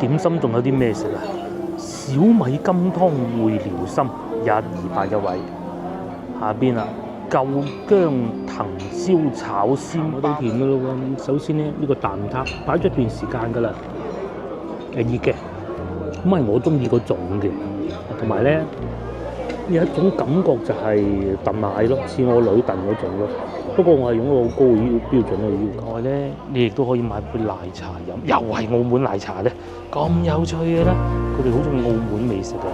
點心仲有啲咩食啊？小米金湯燴遼參128一位，下邊啊舊薑藤椒炒鮮我都甜噶咯喎。首先咧呢個蛋撻擺咗一段時間噶啦，係熱嘅，咁係我中意嗰種嘅，同埋咧有一種感覺就係燉奶咯，似我女燉嗰種咯。不過我係用一個好高嘅標準去要求。咧，你亦都可以買杯奶茶飲，又係澳門奶茶咧，咁有趣嘅咧，佢哋好中意澳門美食啊！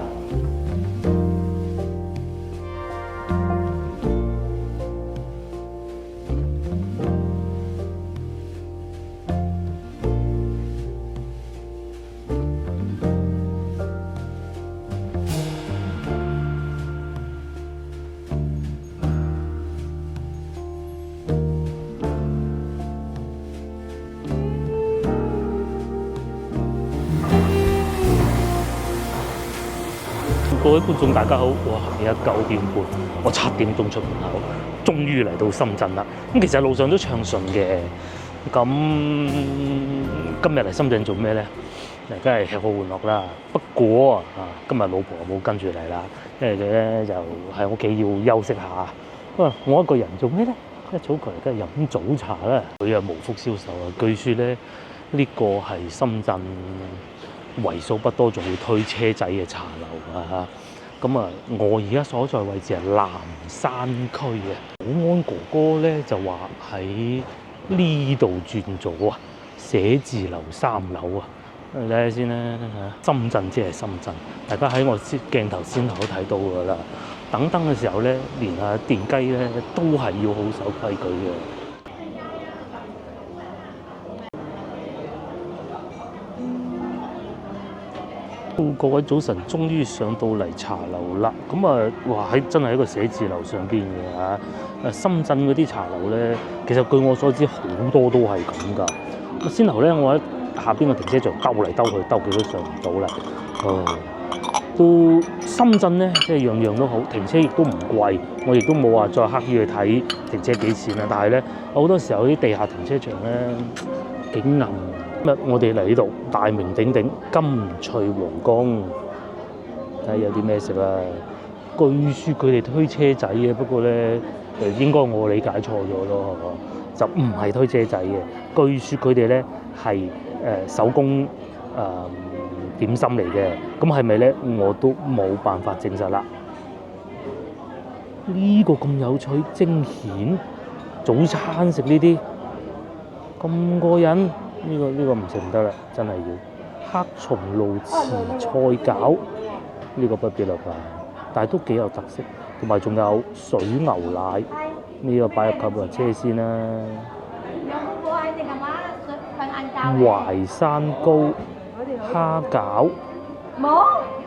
各位觀眾大家好，哇！而家9點半，我7點鐘出門口，終於嚟到深圳啦。咁其實路上都暢順嘅。咁今日嚟深圳做咩咧？梗係吃喝玩樂啦。不過今日老婆冇跟住嚟啦，因為咧就喺屋企要休息下。我一個人做咩咧？一早過嚟梗係飲早茶啦。佢無福消受啊！據說咧呢個係深圳為數不多仲會推車仔嘅茶樓啊！咁我而家所在位置係南山區嘅。保安哥哥咧就話喺呢度轉咗啊，寫字樓3樓啊！睇下先啦，深圳即係深圳，大家喺我鏡頭先頭都睇到㗎啦。等燈嘅時候咧，連電雞咧都係要好守規矩嘅。各位早晨，終於上到嚟茶樓啦！哇真係一個寫字樓上邊嘅嚇。深圳嗰啲茶樓咧，其實據我所知好多都係咁噶。先頭咧，我喺下邊個停車場兜嚟兜去，兜幾都上唔到啦。到深圳咧，即係樣樣都好，停車亦都唔貴。我亦都冇話再刻意去睇停車幾錢啦。但係咧，好多時候啲地下停車場咧幾暗。我哋嚟呢度大名鼎鼎金翠皇宮，睇下有啲咩食啦。據說佢哋推車仔嘅，不過咧應該我理解錯咗咯，就唔係推車仔嘅。據說佢哋咧係手工點心嚟嘅，咁係咪咧我都冇辦法證實啦。呢個咁有趣，蒸蜆早餐食呢啲咁過癮。呢個唔食唔得啦，真係要黑松露糍菜餃，呢個不必啦吧，但係都幾有特色，同埋仲有水牛奶，呢個擺入購物車先啦。淮山糕、蝦餃、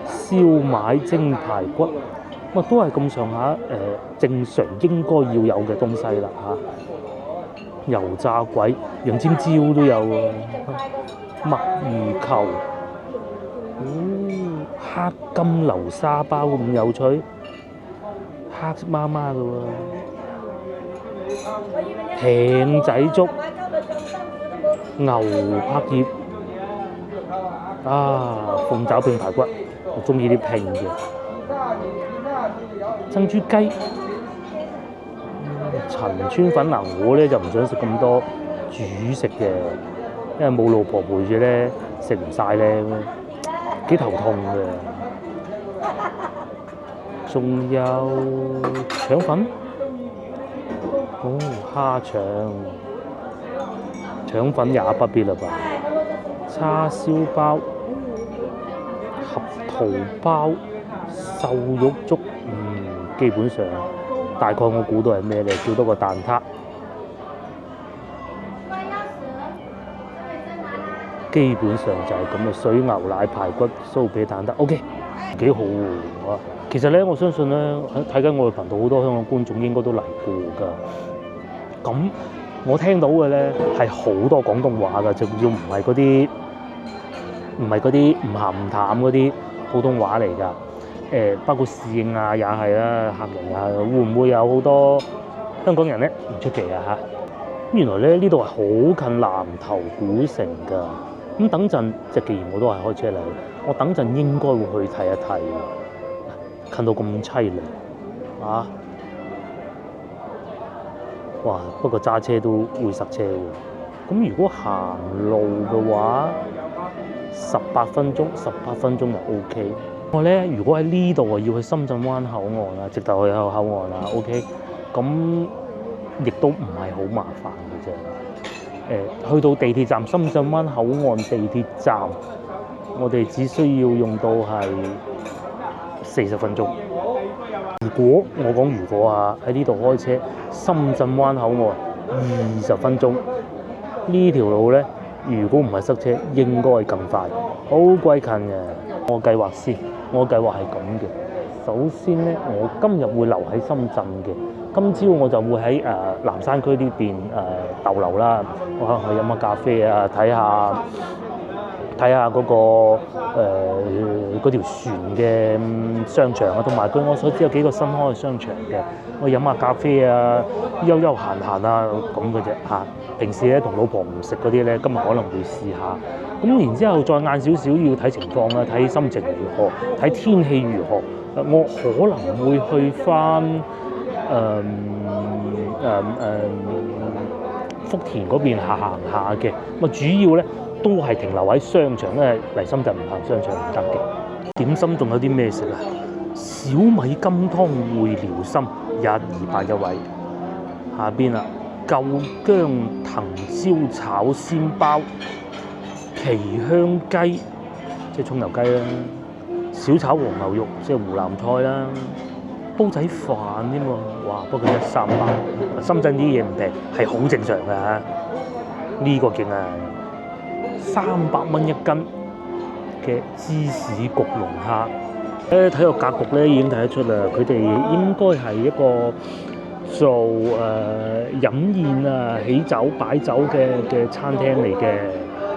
燒賣蒸排骨，都係咁上下正常應該要有嘅東西啦嚇。油炸鬼、洋尖椒都有喎，墨魚球，黑金流沙包咁有趣，黑麻麻嘅喎，艇仔粥、牛柏葉，鳳爪拼排骨，我中意啲拼嘅，珍珠雞。陳村粉我咧就唔想食咁多主食嘅，因為冇老婆陪住咧，食唔晒咧，幾頭痛嘅。仲有腸粉，蝦腸粉也不必啦吧。叉燒包、合桃包、瘦肉粥，基本上。大概我估到係咩咧？叫多個蛋撻，基本上就係咁嘅水牛奶排骨酥皮蛋撻 ，OK， 幾好喎！其實咧，我相信咧，睇緊我嘅頻道好多香港觀眾應該都嚟過㗎。咁我聽到嘅咧係好多廣東話㗎，仲要唔係嗰啲唔鹹唔淡嗰啲普通話嚟㗎。包括侍應也係啦，客人也係，會唔會有好多香港人咧？唔出奇啊嚇！原來咧呢度係好近南頭古城㗎，咁等陣，即係既然我都係開車嚟，我等陣應該會去睇一睇。近到咁凄涼啊！哇！不過揸車都會塞車喎。咁如果行路嘅話，18分鐘就 OK。我咧，如果喺呢度啊，要去深圳灣口岸啊，直頭去口岸啊 ，OK。咁亦都唔係好麻煩嘅啫。去到地鐵站，深圳灣口岸地鐵站，我哋只需要用到係40分鐘。如果啊，喺呢度開車，深圳灣口岸20分鐘。呢條路咧，如果唔係塞車，應該更快，好鬼近嘅。我計劃係咁嘅。首先咧，我今日會留喺深圳嘅。今朝我就會喺南山區呢邊逗留啦。我可能去飲下咖啡啊，睇下嗰條船嘅商場啊，同埋據我所知有幾個新開嘅商場嘅。我飲下咖啡啊，悠閒啊咁嘅啫嚇。平時咧同老婆唔食嗰啲咧，今日可能會試下。咁然之後再晏少少要睇情況啦，睇心情如何，睇天氣如何。我可能會去翻福田嗰邊行下嘅。咁啊，主要咧都係停留喺商場，因為嚟深圳唔行商場唔得嘅。點心仲有啲咩食啊？小米金湯燴遼參128一位。下邊啊，舊薑藤椒炒鮮包、奇香雞即係葱油雞啦，小炒黃牛肉即係湖南菜啦，煲仔飯添喎。哇！不過138，深圳啲嘢唔平係好正常㗎嚇。呢個勁啊！300蚊一斤嘅芝士焗龍蝦，睇個格局咧已經睇得出啦，佢哋應該係一個做飲宴啊、喜酒擺酒嘅餐廳嚟嘅。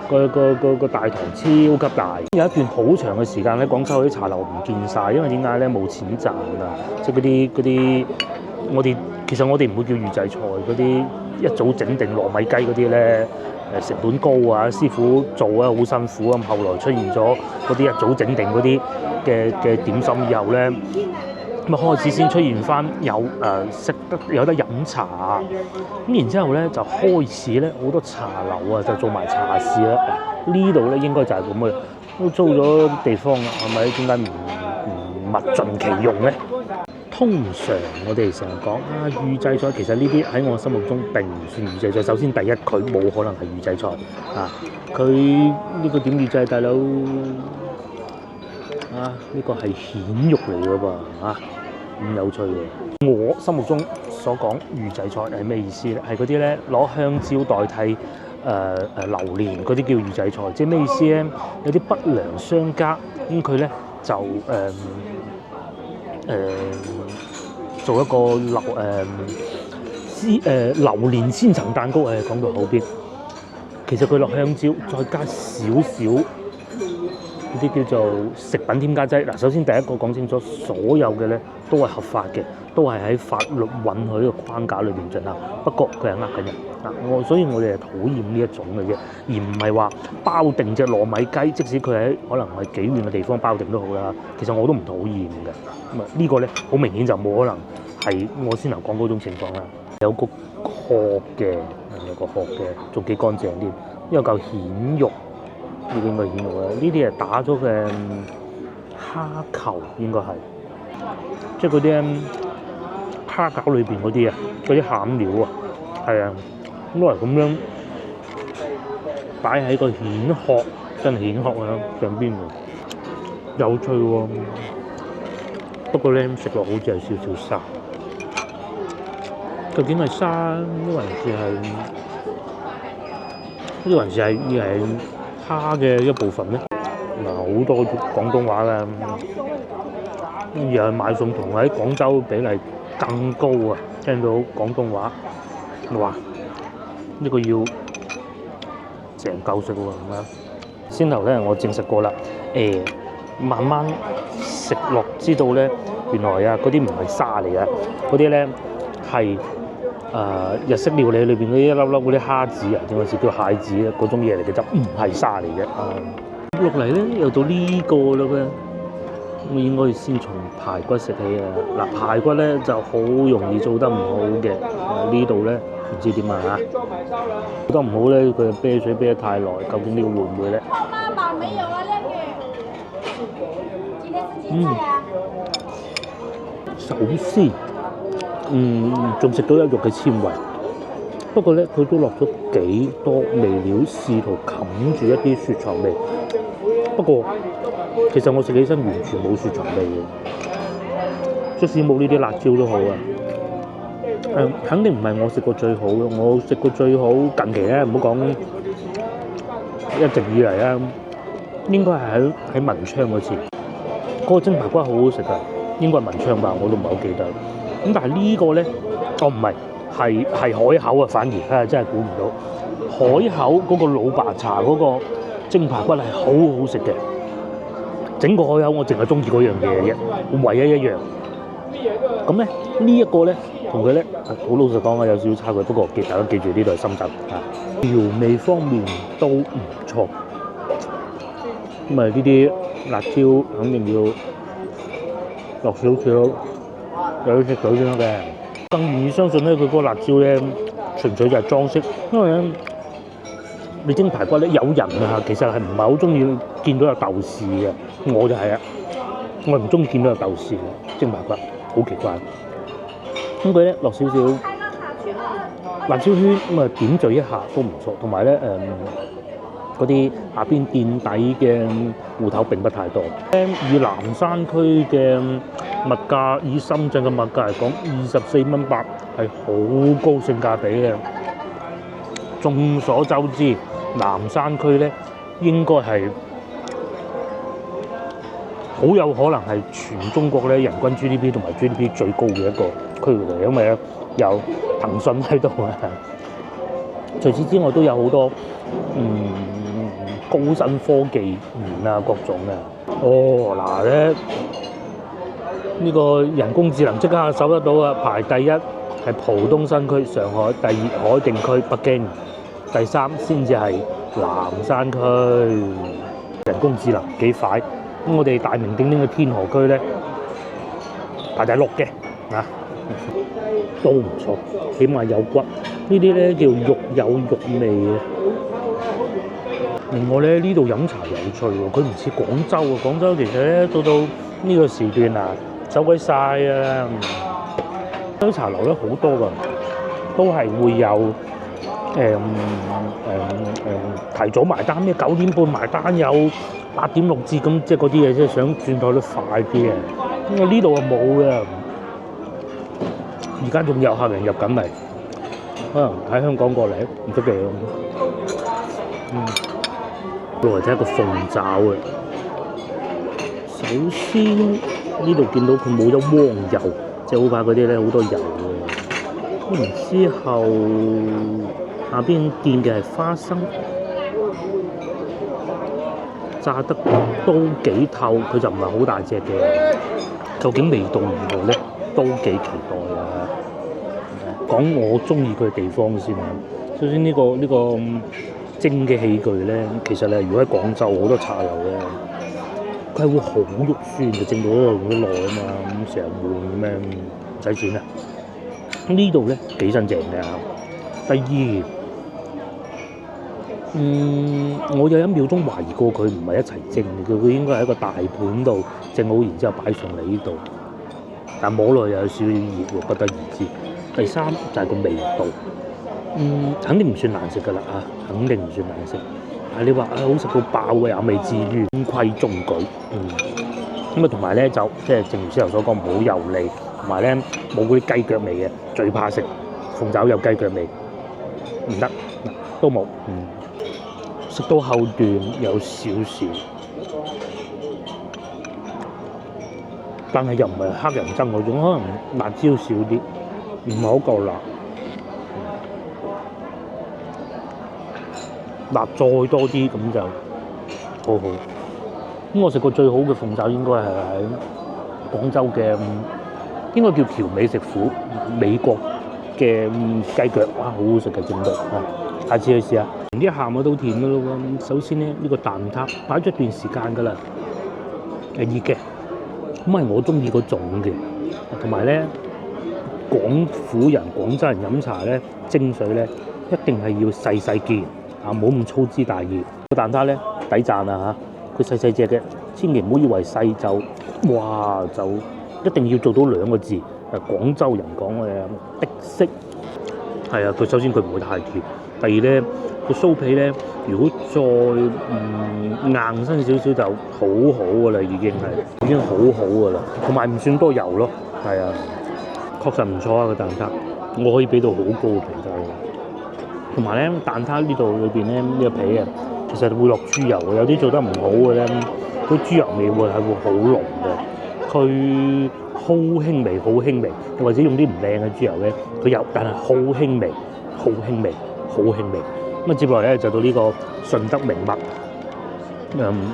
個大堂超級大，有一段好長嘅時間咧，廣州嗰啲茶樓唔見晒，因為點解咧？冇錢賺啊！即係嗰啲其實我哋唔會叫預製菜嗰啲，一早整定糯米雞嗰啲咧，成本高啊，師傅做啊好辛苦啊。後來出現咗嗰啲一早整定嗰啲嘅點心以後咧，咁啊開始先出現翻有得飲茶，咁然之後咧就開始咧好多茶樓啊就做埋茶市啦。呢度咧應該就係咁嘅，都租咗地方啦，係咪？點解唔物盡其用咧？通常我哋成日講預製菜，其實呢啲喺我心目中並唔算預製菜。首先第一，佢冇可能係預製菜啊！佢呢個點預製，大佬啊？呢個係蜆肉嚟㗎噃啊！咁有趣喎！我心目中所講預製菜係咩意思咧？係嗰啲咧攞香蕉代替榴蓮嗰啲叫預製菜，即係咩意思咧？有啲不良商家咁佢咧就做一個榴蓮千層蛋糕，講到口邊，其實佢落香蕉，再加少少嗰啲叫做食品添加劑。嗱，首先第一個講清楚，所有嘅咧都係合法嘅，都係喺法律允許嘅框架裏邊進行。不過佢係呃緊人嗱，所以我哋係討厭呢一種嘅啫，而唔係話包定隻糯米雞，即使佢喺可能係幾遠嘅地方包定都好啦。其實我都唔討厭嘅。咁啊，呢個咧好明顯就冇可能係我先頭講嗰種情況啦。有個殼嘅，仲幾乾淨啲，因為嚿蜆肉。呢啲應該蜆肉啦，呢啲係打咗嘅蝦球，應該係即係嗰啲蝦餃裏邊嗰啲啊，嗰啲餡料啊，係啊，攞嚟咁樣擺喺個蜆殼，真係蜆殼啊上邊喎，有趣喎。不過咧食落好似係少少沙，究竟係沙呢還是係蝦嘅一部分咧？嗱，好多廣東話啦，又係買餸同喺廣州比例更高啊！聽到廣東話，哇！呢個要成嚿食喎，係咪啊？先頭咧我證實過啦，慢慢食落知道咧，原來啊嗰啲唔係沙嚟啊，嗰啲咧係日式料理裏邊嗰啲一粒粒嗰啲蝦子啊，定還是叫蟹子咧嗰種嘢嚟嘅，就唔係沙嚟嘅。落嚟咧又到呢個啦噃，咁應該先從排骨食起啊。嗱，排骨咧就好容易做得唔好嘅，呢度咧唔知點啊，做得唔好咧，佢嘅啤水啤得太耐，究竟呢個會唔會咧？首先，仲食到有肉嘅纖維，不過咧佢都落咗幾多味料，試圖冚住一啲雪藏味。不過其實我食起身完全冇雪藏味嘅，即使冇呢啲辣椒都好啊。肯定唔係我食過最好嘅，我食過最好近期咧，唔好講一直以嚟啦，應該係喺文昌嗰次，嗰個蒸排骨好好食㗎，應該係文昌吧，我都唔係好記得。咁但係呢個咧，唔係，係海口啊，反而真係估唔到，海口嗰個老爸茶嗰個蒸排骨係好好食嘅。整個海口我淨係中意嗰樣嘢嘅啫，唯一一樣。咁咧呢一個咧，同佢咧好老實講啊，有少少差距。不過大家記住呢度係深圳啊，調味方面都唔錯。咁啊呢啲辣椒肯定要落少少，有啲食水先得嘅。更願意相信咧，佢嗰個辣椒咧純粹就係裝飾，因為咧你蒸排骨咧有人啊，其實係唔係好中意見到有豆豉嘅，我就係啊，我唔中意見到有豆豉嘅蒸排骨，好奇怪。咁佢咧落少少辣椒圈，咁啊點綴一下都唔錯。同埋咧嗰啲下邊墊底嘅芋頭並不太多。以南山區嘅物價，以深圳嘅物價嚟講，24蚊8係好高性價比嘅。眾所周知，南山區咧應該係好有可能係全中國咧人均 GDP 同埋 GDP 最高嘅一個區域嚟，因為咧有騰訊喺度啊。除此之外，都有好多高新科技園啊，各種嘅。嗱咧呢個人工智能即刻搜得到啊！排第一係浦東新區、上海，第二海淀區、北京，第3先至係南山區。人工智能幾快？咁我哋大名鼎鼎嘅天河區咧排第6嘅啊，都唔錯，起碼有骨。呢啲咧叫肉有肉味嘅。另外咧呢度飲茶有趣喎，佢唔似廣州啊。廣州其實咧到呢個時段啊，走鬼晒啊！啲茶樓咧好多㗎，都係會有提早埋單，咩9點半埋單，有8點6折咁，即係嗰啲嘢，即係想轉台率快啲嘅。因為呢度啊冇嘅，而家仲有客人入緊嚟，可能喺香港過嚟唔出奇咯。或者一個鳳爪嘅，首先呢度見到佢冇咗蝸油，即係好怕嗰啲咧好多油嘅。然之後下邊墊嘅係花生，炸得都幾透，佢就唔係好大隻嘅。究竟味道如何咧？都幾期待啊！講我中意佢嘅地方先啊。首先呢個蒸嘅器具咧，其實咧，如果喺廣州好多茶樓咧，佢係會好肉酸嘅，蒸到嗰度用得耐啊嘛，咁成日換咩唔使錢啊！呢度咧幾新淨嘅。第二，我有一秒鐘懷疑過佢唔係一齊蒸嘅，佢應該係一個大盤度蒸好，然之後擺上嚟呢度，但摸落又有少少熱喎，不得而知。第三就係個味道。肯定唔算難食㗎啦啊！肯定唔算難食。但係你話好食到爆嘅又未至於，中規中矩。咁啊，同埋咧就即係正如師頭所講，唔好油膩，同埋咧冇嗰啲雞腳味嘅，最怕食鳳爪有雞腳味，唔得，都冇。食到後段有少少，但係又唔係黑人憎嗰種，可能辣椒少啲，唔係好夠辣。辣再多啲咁就好好。咁我食過最好嘅鳳爪應該係喺廣州嘅，應該叫僑美食府，美國嘅雞腳，哇，好好食嘅整到啊！下次去試下。啲鹹我都甜嘅咯喎。首先咧，呢個蛋撻擺咗一段時間㗎啦，係熱嘅，咁係我中意嗰種嘅。同埋咧，廣府人、廣州人飲茶咧，精髓咧一定係要細細件啊，冇咁粗枝大葉。個蛋撻咧抵讚啊嚇，佢細細隻嘅，千祈唔好以為細就哇就一定要做到兩個字。廣州人講嘅的色係啊，佢首先佢唔會太甜，第二咧個酥皮咧，如果再硬身少少就好好㗎啦，已經好好㗎啦，同埋唔算多油咯，係啊，確實唔錯啊個蛋撻，我可以俾到好高嘅評價。同埋咧蛋撻呢度裏邊咧呢個皮啊，其實會落豬油嘅，有啲做得唔好嘅咧，嗰豬油味會好濃嘅，佢好輕微，好輕微，或者用啲唔靚嘅豬油咧，佢有，但係好輕微，好輕微，好輕微。咁啊，接落嚟咧就到呢個順德名物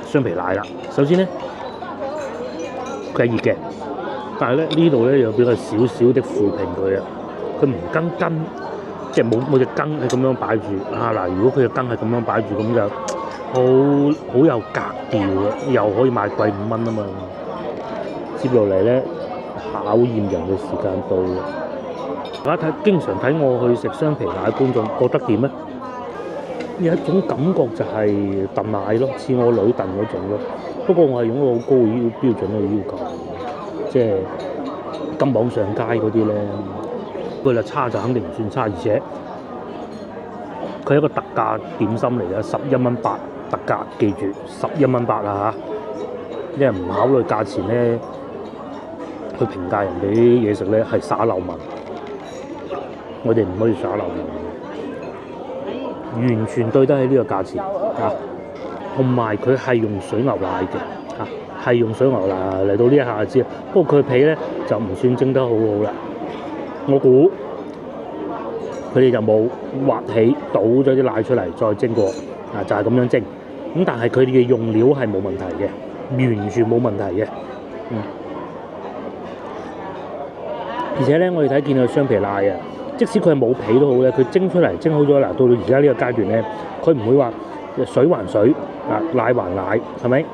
雙皮奶啦。首先咧，佢係熱嘅，但係咧呢度咧有比較少少的負評佢啊，佢唔跟根，即係冇隻羹係咁樣擺住啊嗱。如果佢嘅羹係咁樣擺住，咁就好有格調嘅，又可以賣貴5蚊啊嘛。接落嚟咧，考驗人嘅時間到啦！大家經常睇我去食雙皮奶嘅觀眾覺得點咧？有一種感覺就係燉奶咯，似我女燉嗰種咯。不過我係用一個好高嘅標準去要求，即係金榜上街嗰啲咧，佢就差就肯定唔算差，而且佢係一個特價點心嚟嘅，11蚊8特價，記住11蚊8啊嚇！因為唔考慮價錢咧，去評價人哋啲嘢食咧係耍流氓，我哋唔可以耍流氓，完全對得起呢個價錢啊！同埋佢係用水牛奶嘅啊，係用水牛奶嚟到呢一下就知，不過佢皮咧就唔算蒸得好好啦。我估佢哋就冇挖起倒咗啲奶出嚟再蒸過啊，就係咁樣蒸。咁但係佢哋嘅用料係冇問題嘅，完全冇問題嘅。而且咧，我哋睇見佢雙皮奶啊，即使佢係冇皮都好咧，佢蒸出嚟蒸好咗嗱，到而家呢個階段咧，佢唔會話水還水啊，奶還奶，係咪？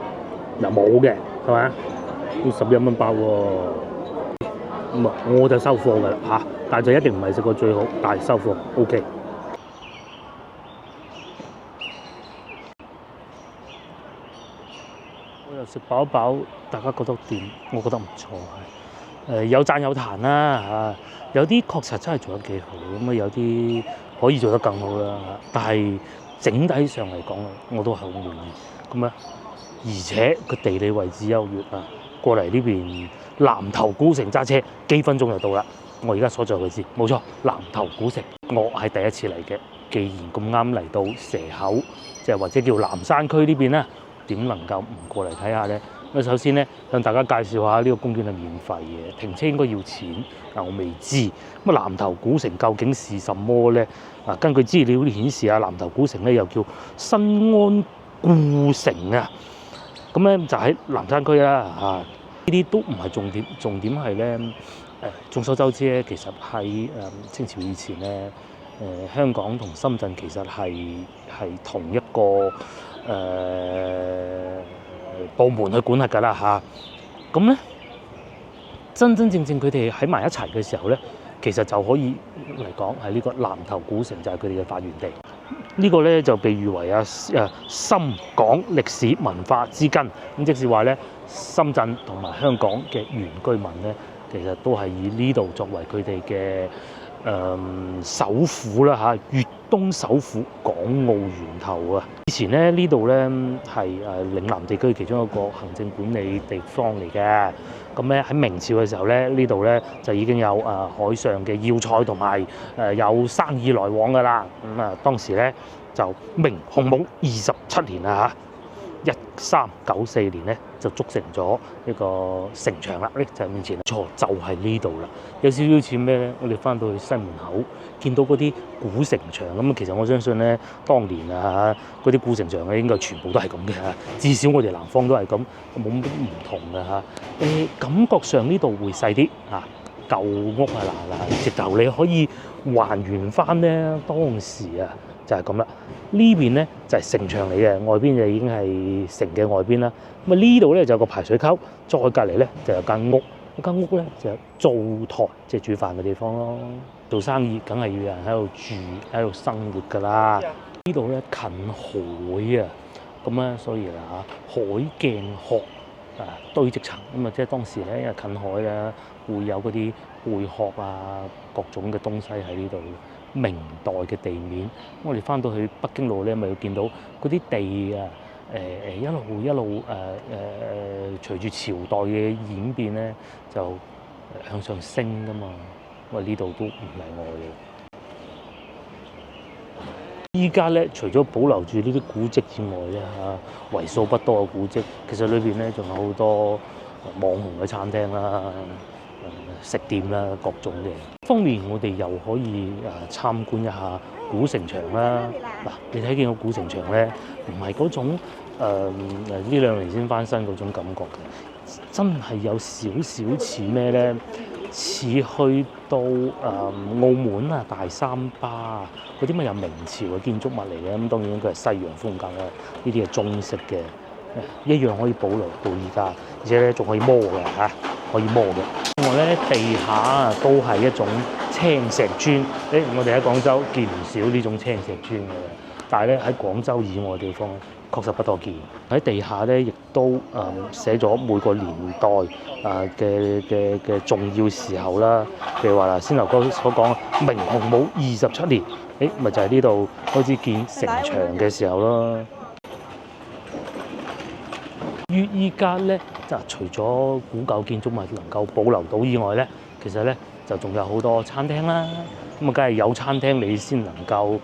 嗱冇嘅，係咪？要11蚊包喎，咁啊我就收貨㗎啦嚇，但係就一定唔係食過最好，但係收貨 OK。我又食飽一飽，大家覺得點？我覺得唔錯係。有讚有彈啦嚇，有啲確實真係做得幾好，咁啊有啲可以做得更好啦。但係整體上嚟講我都係好滿意。咁啊，而且個地理位置優越啊，過嚟呢邊南頭古城揸車幾分鐘就到啦。我而家所在位置冇錯，南頭古城，我係第一次嚟嘅。既然咁啱嚟到蛇口，即係或者叫南山區呢邊咧，點能夠唔過嚟睇下咧？咁首先咧，向大家介紹下呢個公園係免費嘅，停車應該要錢，但我未知。咁啊，南頭古城究竟是什麼咧？啊，根據資料顯示啊，南頭古城咧又叫新安故城啊。咁咧就喺南山區啦，嚇呢啲都唔係重點，重點係咧眾所周知咧，其實喺清朝以前咧，香港同深圳其實係同一個部門去管轄㗎啦嚇，咁咧真正佢哋喺埋一齊嘅時候咧，其實就可以嚟講係呢個南頭古城就係佢哋嘅發源地。呢個咧就被譽為深港歷史文化之根。咁即是話咧，深圳同埋香港嘅原居民咧，其實都係以呢度作為佢哋嘅首府啦嚇，粵東首府港澳源頭啊！以前咧呢度咧係嶺南地區其中一個行政管理地方嚟嘅。咁咧喺明朝嘅時候咧，呢度咧就已經有海上嘅要塞同埋有生意來往㗎啦。咁當時咧就明洪武27年啦嚇，1394年咧就築成咗一個城牆啦，呢就係面前錯就係呢度啦。有少少似咩咧？我哋翻到去西門口見到嗰啲古城牆咁，其實我相信咧，當年嗰啲古城牆咧應該全部都係咁嘅嚇，至少我哋南方都係咁，冇乜唔同嘅嚇。感覺上呢度會細啲嚇，舊屋啊嗱，直頭你可以還原翻咧當時啊就係咁啦。呢邊咧就係城牆嚟嘅，外邊就已經係城嘅外邊啦。咁啊呢度咧就有個排水溝，再隔離咧就有間屋。間屋咧就有灶台，即係煮飯嘅地方咯。做生意梗係要有人喺度住、喺度生活㗎啦。呢度咧近海啊，咁咧所以啊海鏡殼啊堆積層咁啊，即係當時咧因為近海咧會有嗰啲貝殼啊各種嘅東西喺呢度。明代嘅地面，我哋翻到去北京路咧，咪會見到嗰啲地啊，一路隨住朝代嘅演變咧，就向上升噶嘛。喂，呢度都唔例外嘅。依家咧，除咗保留住呢啲古蹟之外咧，為數不多嘅古蹟，其實裏邊咧仲有好多網紅嘅餐廳啦。食店啦，各種嘅方面，我哋又可以參觀一下古城牆啦。嗱，你睇見個古城牆咧，唔係嗰種呢兩年先翻新嗰種感覺嘅，真係有少少似咩咧？似去到澳門啊、大三巴啊嗰啲咪有明朝嘅建築物嚟嘅，咁當然佢係西洋風格啦，呢啲係中式嘅，一樣可以保留到而家，而且咧仲可以摸嘅嚇，可以摸嘅。另外咧，地下都係一種青石磚。我哋喺廣州見唔少呢種青石磚嘅，但係咧喺廣州以外地方確實不多見。喺地下咧，亦都寫咗每個年代嘅重要時候啦。譬如話啦，先頭哥所講明洪武27年，咪就係呢度開始建城牆嘅時候咯。於依家咧，就除咗古舊建築物能夠保留到以外咧，其實咧就仲有好多餐廳啦。咁啊，梗係有餐廳你先能夠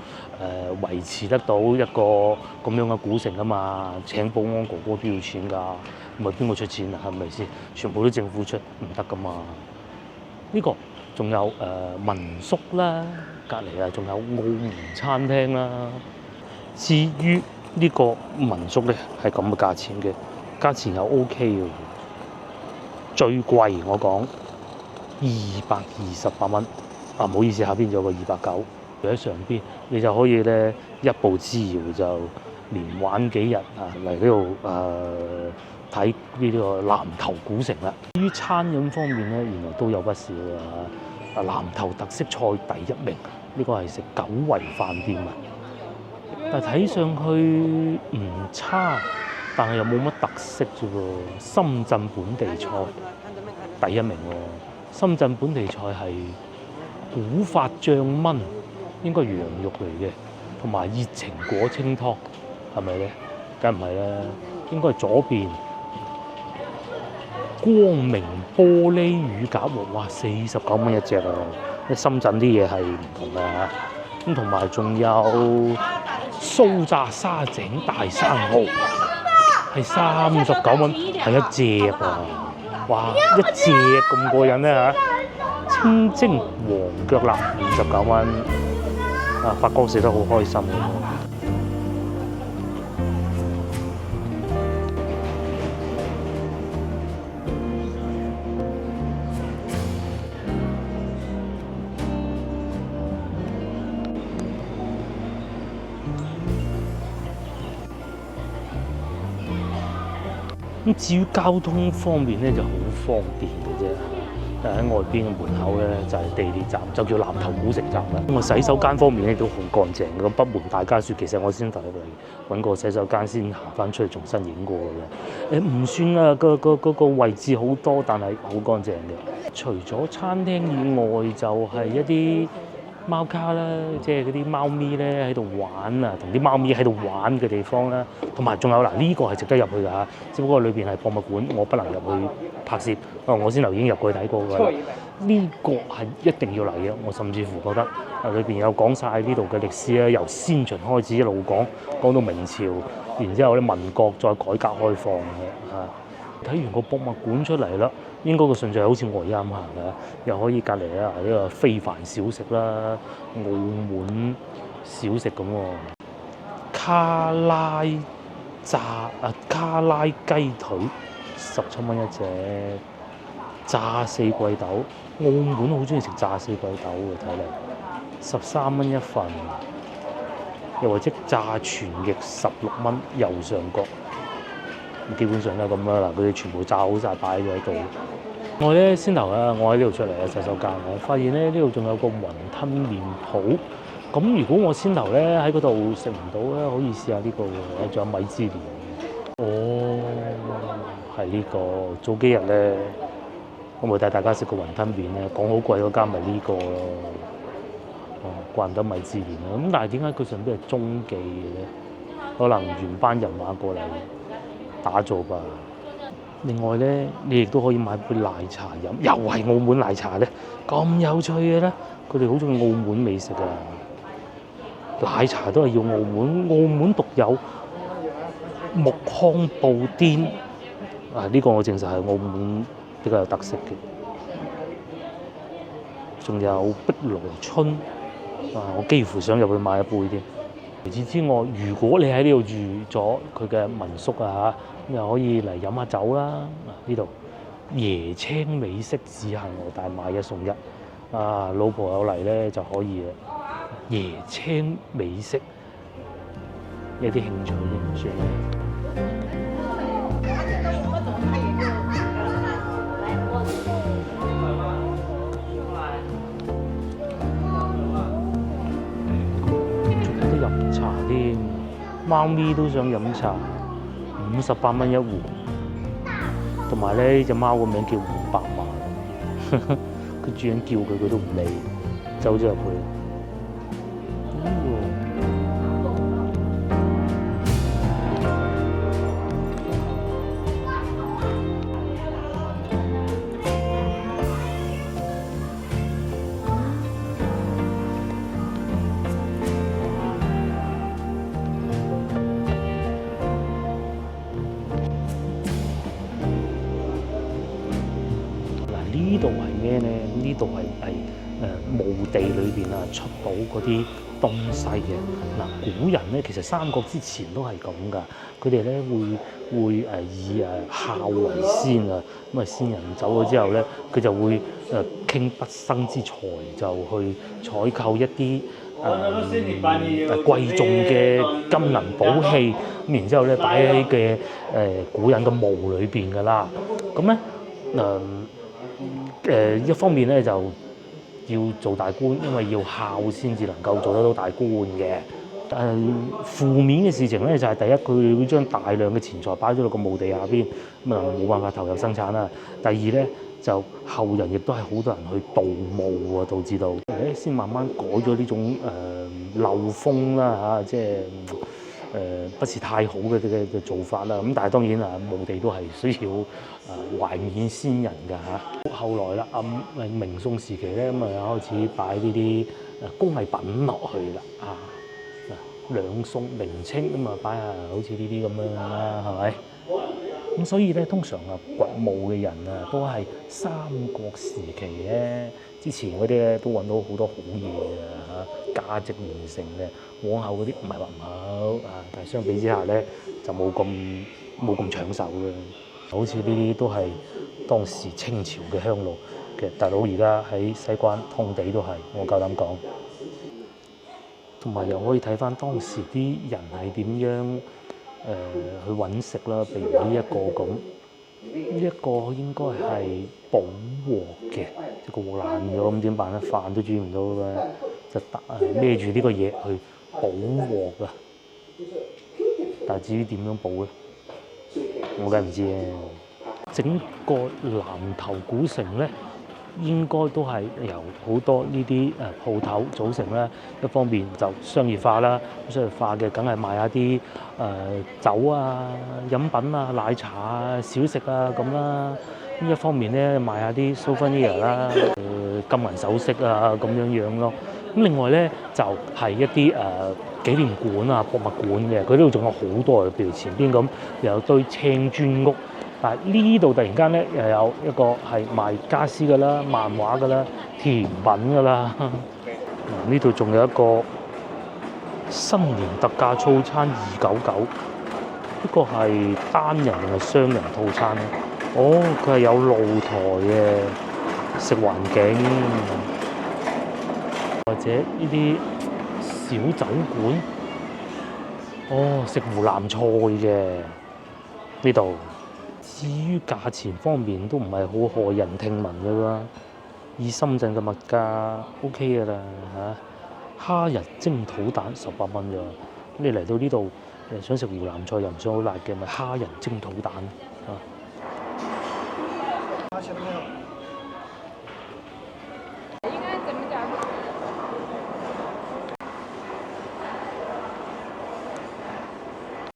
維持得到一個咁樣嘅古城啊嘛。請保安哥哥都要錢㗎，咁啊邊個出錢啊？係咪先？全部都政府出，唔得㗎嘛。呢個仲有民宿啦，隔離啊仲有澳門餐廳啦。至於呢個民宿咧係咁嘅價錢嘅。價錢又 OK 嘅，最貴我講228蚊。唔好意思，下邊仲有個290。喺上邊你就可以咧一步之遙就連玩幾日嚟呢度睇呢個南頭古城啦。至於餐飲方面咧，原來都有不少嘅。南頭特色菜第1名，呢個係食久違飯店啊，但睇上去唔差。但係又冇乜特色啫喎。深圳本地菜第1名喎。深圳本地菜係古法醬燜，應該係羊肉嚟嘅，同埋熱情果清湯，係咪咧？梗唔係啦，應該係左邊光明玻璃乳鴿喎，哇，49蚊一隻啊！深圳啲嘢係唔同嘅嚇。咁同埋仲有酥炸沙井大生蠔。係39蚊，係一隻啊！哇，一隻咁過癮咧嚇！清蒸黃腳臘29蚊，發哥食得好開心嘅。咁至於交通方面咧，就好方便嘅啫。喺外邊嘅門口咧就係地鐵站，就叫南頭古城站啦。咁啊洗手間方面咧都好乾淨嘅，咁北門大街説其實我先帶嚟揾個洗手間先行翻出去重新影過嘅。唔算啊，個位置好多，但係好乾淨嘅。除咗餐廳以外，就係一啲貓卡啦，即係嗰啲貓咪咧喺度玩啊，同啲貓咪喺度玩嘅地方啦。同埋仲有嗱，呢個係值得入去㗎嚇，只不過裏邊係博物館，我不能入去拍攝。我先頭已經入過去睇過㗎啦。呢個係一定要嚟嘅，我甚至乎覺得裏邊有講晒呢度嘅歷史啦，由先秦開始一路講到明朝，然之後咧民國再改革開放嘅嚇。睇完個博物館出嚟啦，應該個順序好似我而家咁行嘅，又可以隔離啊呢個非凡小食啦，澳門小食咁喎，卡拉雞腿17蚊一隻，炸四季豆，澳門好中意食炸四季豆嘅，睇嚟13蚊一份，又或者炸全翼16蚊右上角，基本上都係咁啦。嗱，佢哋全部炸好晒擺咗喺度。我咧先頭啊，我喺呢度出嚟嘅洗手間，我發現咧呢度仲有個雲吞麵鋪。咁如果我先頭咧喺嗰度食唔到咧，可以試下呢個喎，仲有米芝蓮。哦，係呢個。早幾日咧，我咪帶大家食個雲吞麵咧，講好貴嗰間咪呢個咯。哦，怪唔得米芝蓮啦。咁但係點解佢上邊係中記嘅咧？可能原班人馬過嚟打造吧。另外咧，你亦都可以買杯奶茶飲，又係澳門奶茶咧，咁有趣嘅咧，佢哋好中意澳門美食啊！奶茶都係要澳門獨有木糠布甸啊！呢個我證實係澳門比較有特色嘅。仲有碧螺春啊！我幾乎想入去買一杯添。除此之外，如果你喺呢度預咗佢嘅民宿啊嚇，咁又可以嚟飲下酒啦。呢度椰青美式自行鵝大買1送1啊！老婆有嚟咧就可以啦。椰青美式有啲興趣嘅，算啦。飲茶添，貓咪都想飲茶，58蚊一壺。同埋咧，呢隻貓個名叫胡百萬，佢主人叫佢都唔理，走咗入去。呢度係咩咧？呢度係墓地裏邊啊出土嗰啲東西嘅。嗱，古人咧其實三國之前都係咁噶，佢哋咧會以孝為先啊。咁啊先人走咗之後咧，佢就會傾畢生之財，就去採購一啲貴重嘅金銀寶器，咁然之後咧擺喺嘅古人嘅墓裏邊噶啦。咁咧一方面咧就要做大官，因為要孝先至能夠做得到大官嘅。負面嘅事情咧就係第一，佢會將大量嘅錢財擺咗落個墓地下邊，咁啊冇辦法投入生產啦。第二咧就後人亦都係好多人去盜墓啊，導致到先慢慢改咗呢種漏風啦嚇，即係不是太好嘅做法啦。咁但係當然墓地都係需要懷緬先人㗎嚇。後來啦，明宋時期咧咁啊開始擺呢啲工藝品落去啦啊。兩宋明清咁啊擺下好似呢啲咁樣啦，係咪？咁所以咧，通常掘墓嘅人都係三國時期咧，之前嗰啲咧都揾到好多好嘢嚇，價值連城嘅。往後嗰啲唔係話唔好但係相比之下咧就冇咁搶手嘅。好似呢啲都係當時清朝嘅香爐嘅，大佬而家喺西關通地都係，我夠膽講。同埋又可以睇翻當時啲人係點樣去揾食啦，譬如呢一個咁，呢一個應該係補鑊嘅，即個鑊爛咗咁點辦咧？飯都煮唔到嘅，就孭住呢個嘢去補鑊啊！但係至於點樣補咧，我梗係唔知嘅。整個南頭古城咧，應該都係由好多呢啲鋪頭組成啦。一方面就商業化啦，商業化嘅梗係賣下啲酒啊、飲品啊、奶茶啊、小食啊咁啦。咁一方面咧賣下啲 souvenir 啦、金銀首飾啊咁樣咯。咁另外咧就係一啲紀念館啊、博物館嘅，佢呢度仲有好多嘅，譬如前邊咁又有堆青磚屋。但係呢度突然間咧又有一個係賣家私㗎啦、漫畫㗎啦、甜品㗎啦。呢度仲有一個新年特價套餐299，呢個係單人定係雙人套餐咧？哦，佢係有露台嘅食環境，或者呢啲小酒館。哦，食湖南菜嘅呢度。至於價錢方面都唔係好駭人聽聞嘅啦。以深圳嘅物價 OK 嘅啦嚇，蝦仁蒸肚蛋18蚊啫。你嚟到呢度想食湖南菜又唔想好辣嘅，咪蝦仁蒸肚蛋啊！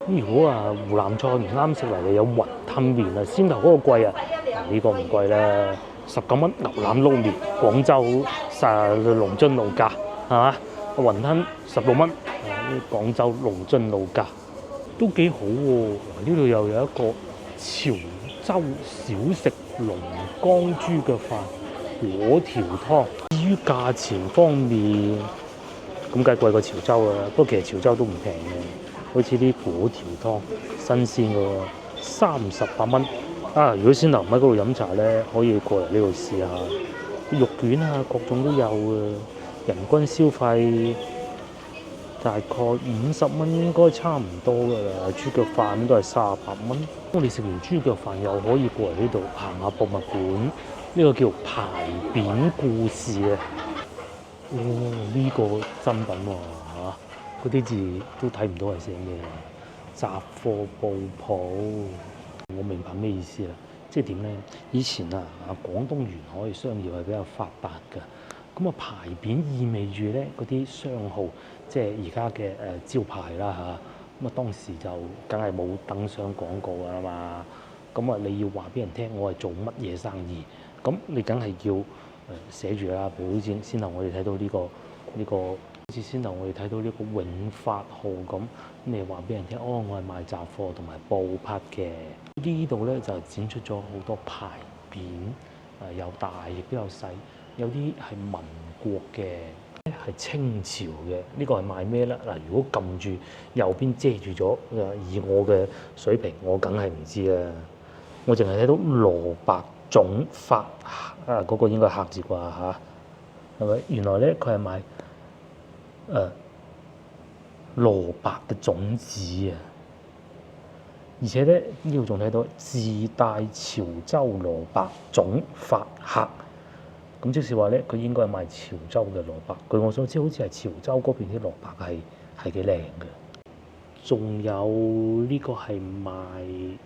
如果湖南菜唔啱食嚟，你有雲吞麵啊，先頭嗰個貴啊，呢個唔貴啦，19蚊牛腩撈麵，廣州龍津路價係嘛？雲吞16蚊，廣州龍津路價都幾好喎。呢度又有一個潮州小食龍江豬腳飯、果條湯。至於價錢方面，咁梗係貴過潮州啦，不過其實潮州都唔平嘅。好似啲果條湯新鮮嘅喎，38蚊啊！如果先頭唔喺嗰度飲茶咧，可以過嚟呢度試下肉卷啊，各種都有啊。人均消費大概50蚊，應該差唔多㗎啦。豬腳飯都係38蚊。我哋食完豬腳飯又可以過嚟呢度行下博物館，呢個叫牌匾故事啊。哦，呢個真品喎嚇。嗰啲字都睇唔到係寫咩，雜貨布鋪，我明白咩意思啦。即係點咧？以前廣東沿海商業係比較發達㗎。咁牌匾意味住咧嗰啲商號，即係而家嘅招牌啦嚇。咁當時就梗係冇登上廣告㗎啦嘛。咁你要話俾人聽，我係做乜嘢生意？咁你梗係要寫住啦。譬如好似先頭我哋睇到呢個。好似先頭我哋睇到呢個永發號咁，你話俾人聽，我係賣雜貨同埋布匹嘅。呢度咧就展出咗好多牌匾，有大亦都有細，有啲係民國嘅，係清朝嘅。呢個係賣咩咧？嗱，如果撳住右邊遮住咗，以我嘅水平，我梗係唔知啦。我淨係睇到蘿蔔種發嗰個應該係客字啩嚇，係咪？原來咧佢係賣蘿蔔嘅種子啊，而且咧呢度仲睇到自帶潮州蘿蔔種發客，咁即是話咧佢應該係賣潮州嘅蘿蔔。據我所知，好似係潮州嗰邊啲蘿蔔係幾靚嘅。仲有呢個係賣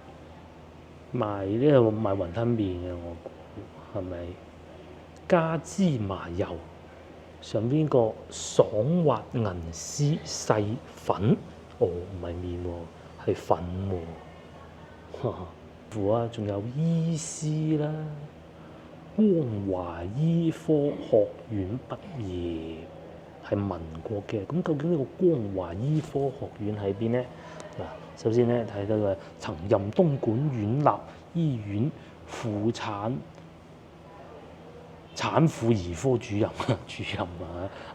呢個賣雲吞麵嘅，我估係咪加芝麻油？上邊個爽滑銀絲細粉，哦，唔係麵喎，係粉喎。仲有醫師啦，光華醫科學院畢業，係民國嘅。咁究竟呢個光華醫科學院喺邊咧？嗱，首先咧睇到佢曾任東莞縣立醫院婦產婦兒科主任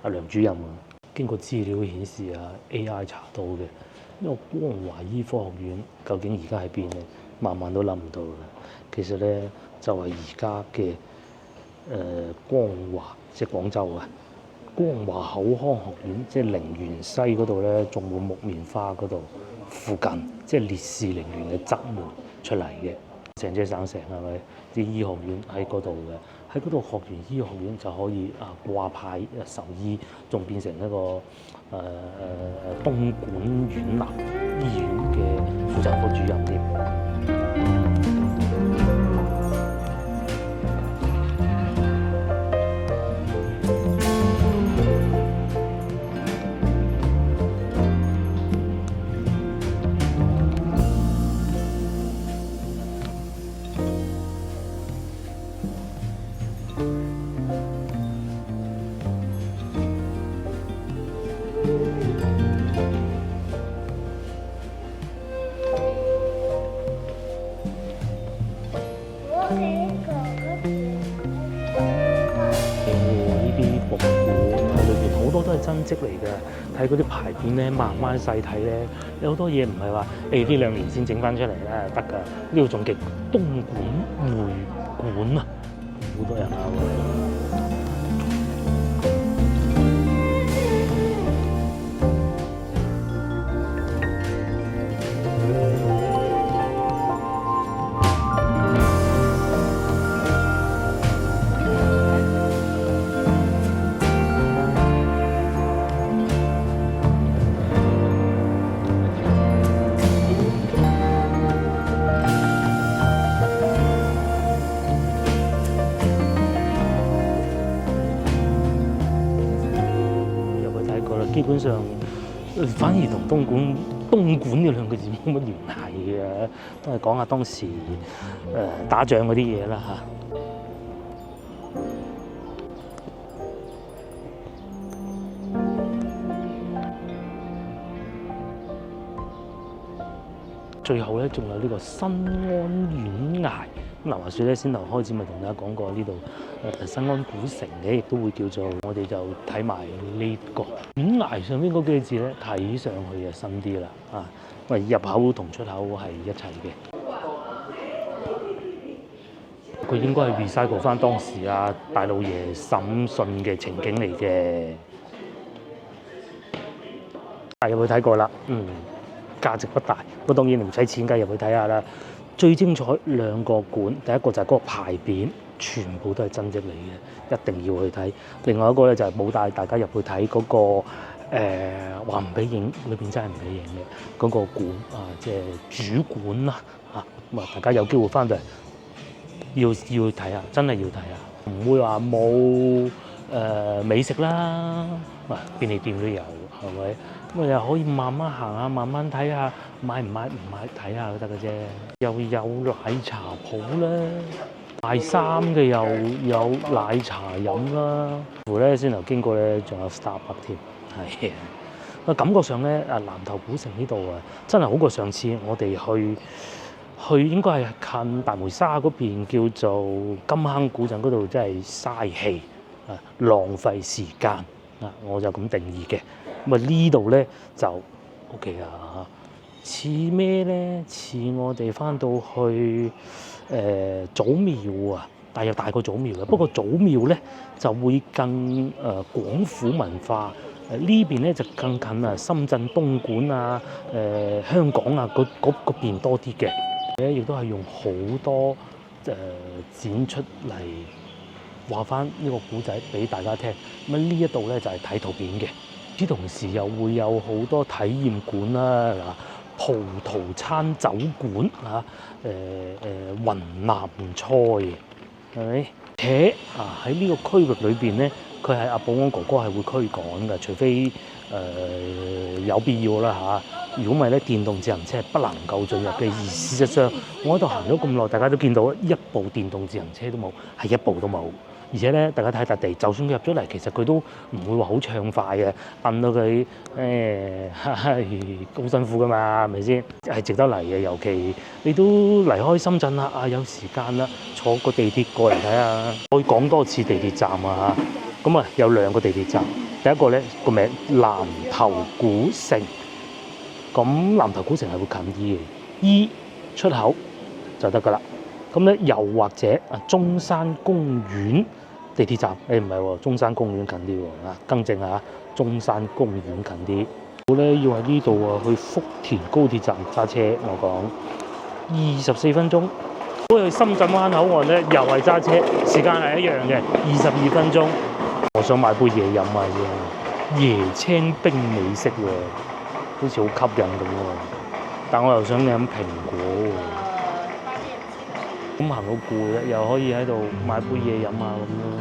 阿梁主任啊，經過資料顯示AI 查到嘅呢個光華醫科學院究竟而家喺邊咧？萬萬都諗唔到嘅。其實咧就係而家嘅光華，即係廣州光華口腔學院，即係陵園西嗰度咧，種滿木棉花嗰度附近，即係烈士陵園嘅側門出嚟嘅。成隻省城係咪啲醫學院喺嗰度嘅？喺嗰度學完醫學院就可以掛牌授醫，仲變成一個東莞縣立醫院嘅婦產科主任添。跡嚟㗎。睇嗰啲牌匾咧，慢慢細睇咧，有好多嘢唔係話呢2年先整翻出嚟咧得㗎。呢度仲叫東莞會館啊，好多人啊喎。基本上反而同東莞呢兩個字冇乜聯繫嘅，都係講下當時打仗嗰啲嘢啦嚇。最後咧，仲有呢個新安縣崖。咁嗱，話説咧，先頭開始咪同大家講過呢度新安古城嘅，亦都會叫做我哋就睇埋呢個縣崖上邊嗰幾個字咧，睇上去就深啲啦啊，因為入口同出口係一齊嘅。佢應該係 recycle 翻當時大老爺審訊嘅情景嚟嘅。入去睇過啦，價值不大，不過當然你唔使錢梗入去睇下啦。最精彩2個館，第一個就係嗰個牌匾，全部都係真跡嚟嘅，一定要去睇。另外一個咧就係冇帶大家入去睇嗰個話唔俾影，裏邊真係唔俾影嘅嗰個館啊，即係主館啦啊。咁啊，大家有機會翻到嚟要睇下，真係要睇下，唔會話冇美食啦，便利店都有，係咪？咁啊又可以慢慢行下，慢慢睇下，買唔買睇下都得嘅啫。又有奶茶鋪啦，賣衫嘅又有奶茶飲啦。乎咧先頭經過咧，仲有 Starbucks 添，係啊。感覺上咧南頭古城呢度真係好過上次我哋去應該係近大梅沙嗰邊叫做金坑古鎮嗰度，真係嘥氣浪費時間我就咁定義嘅。咁呢度咧就 OK 啊，似咩咧？似我哋翻到去祖廟啊，但係又大過祖廟嘅。不過祖廟咧就會更廣府文化，呢邊咧就更近深圳、東莞香港嗰邊多啲嘅。亦都係用好多展出嚟話翻呢個古仔俾大家聽。咁呢一度咧就係睇圖片嘅。之同時又會有好多體驗館啦，葡萄餐酒館雲南菜係咪？且喺呢個區域裏邊咧，佢係保安哥哥係會驅趕嘅，除非有必要啦嚇。如果唔係咧，電動自行車係不能夠進入嘅。而事實上，我喺度行咗咁耐，大家都見到一部電動自行車都冇，係一部都冇。而且咧，大家睇笪地，就算佢入咗嚟，其實佢都唔會話好暢快嘅，揼到佢好辛苦噶嘛，係咪先？係值得嚟嘅，尤其你都離開深圳啦，有時間啦，坐個地鐵過嚟睇下。我講多次地鐵站啊嚇，咁有2個地鐵站，第一個咧個名南頭古城，咁南頭古城係會近啲嘅，E 出口就得噶啦。咁咧又或者中山公園地鐵站，唔係喎，中山公園近啲喎，更正下，中山公園近啲。我咧要喺呢度去福田高鐵站揸車，我講24分鐘。如果去深圳灣口岸咧，又係揸車，時間係一樣嘅，22分鐘。我想買杯嘢飲椰青冰美式喎，好似好吸引咁喎。但我又想飲蘋果喎。咁行到攰啦，又可以喺度買杯嘢飲下咁咯。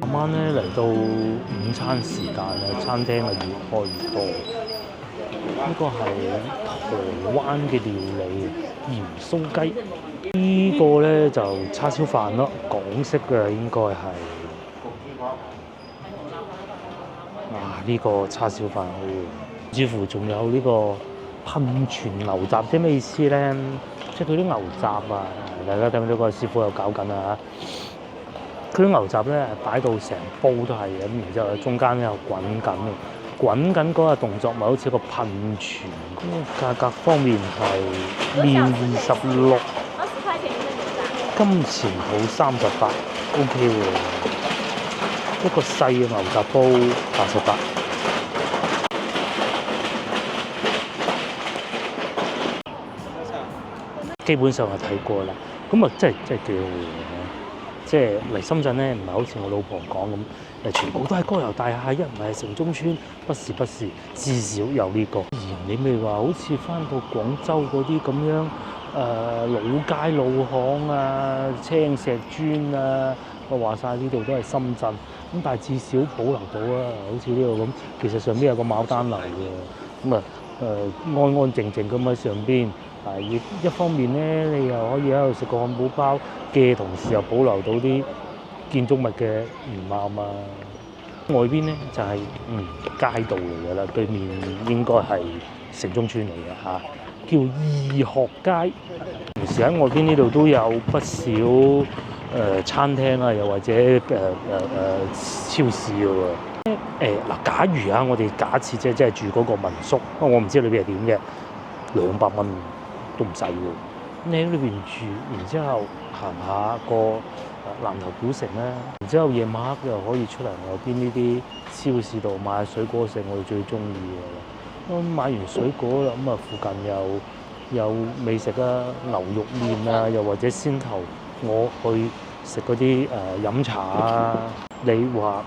慢慢咧嚟到午餐時間咧，餐廳係越開越多。呢個係台灣嘅料理，鹽酥雞。呢個咧就叉燒飯咯，港式嘅應該係。呢個叉燒飯好，似乎仲有呢個噴泉牛雜，即係咩意思咧？即係佢啲牛雜啊，大家睇到個師傅又搞緊啊！佢啲牛雜咧擺到成煲都係咁，然之後中間又滾緊嗰個動作咪好似個噴泉。價格方面係麵26，金錢肚38，OK 喎。一個細嘅牛雜煲88。基本上係睇過啦，咁啊真係幾好嘅。即係嚟深圳咧，唔係好似我老婆講咁，全部都係高樓大廈，一唔係城中村，不是，至少有呢個。而你咪話好似翻到廣州嗰啲咁樣，老街老巷啊，青石磚啊，我話晒呢度都係深圳，咁但係至少保留到啊，好似呢度咁，其實上邊有個牡丹樓嘅，咁啊安安靜靜咁喺上邊。亦一方面咧，你又可以喺度食個漢堡包嘅同時，又保留到啲建築物嘅原貌啊。外邊咧就係、街道嚟㗎啦，對面應該係城中村嚟嘅嚇，叫義學街。同時喺外邊呢度都有不少餐廳啊，又或者超市㗎喎。假如啊，我哋假設即係住嗰個民宿，我唔知裏邊係點嘅，200蚊。都唔使喎，你喺裏邊住，然之後行下個南頭古城啦，然之後夜晚黑又可以出嚟外邊呢啲超市度買下水果食，我哋最中意嘅。咁買完水果啦，咁啊附近有美食啊，牛肉麵啊，又或者先頭我去食嗰啲飲茶啊，你話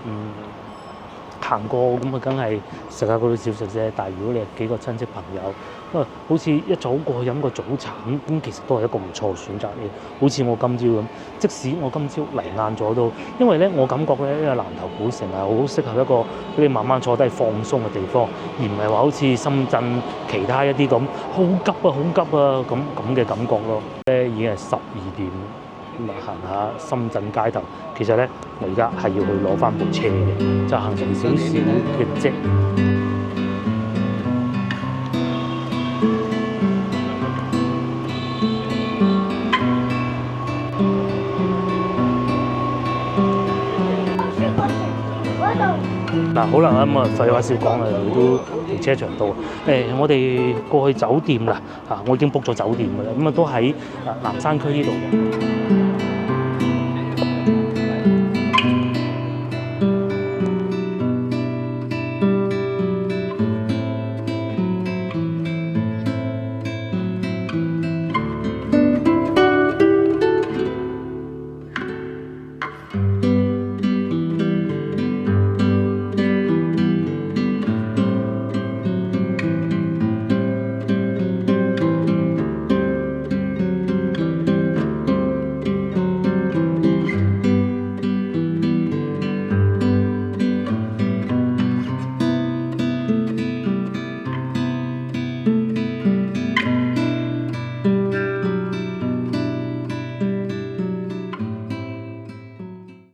行過咁啊，梗係食下嗰啲小食啫。但係如果你係幾個親戚朋友，好似一早過去飲個早茶咁，其實都係一個唔錯嘅選擇嘅。好似我今朝咁，即使我今朝嚟晏咗都，因為咧我感覺咧呢個南頭古城係好適合一個俾你慢慢坐低放鬆嘅地方，而唔係話好似深圳其他一啲咁好急啊咁嘅感覺咯。已經係12點。行下深圳街頭，其實咧，我而家係要去攞翻部車嘅，就行成少少嘅啫。嗱，好啦，咁啊，廢話少講啦，都停車場到。我哋過去酒店啦，我已經 book 咗酒店㗎啦，咁啊都喺南山區呢度嘅。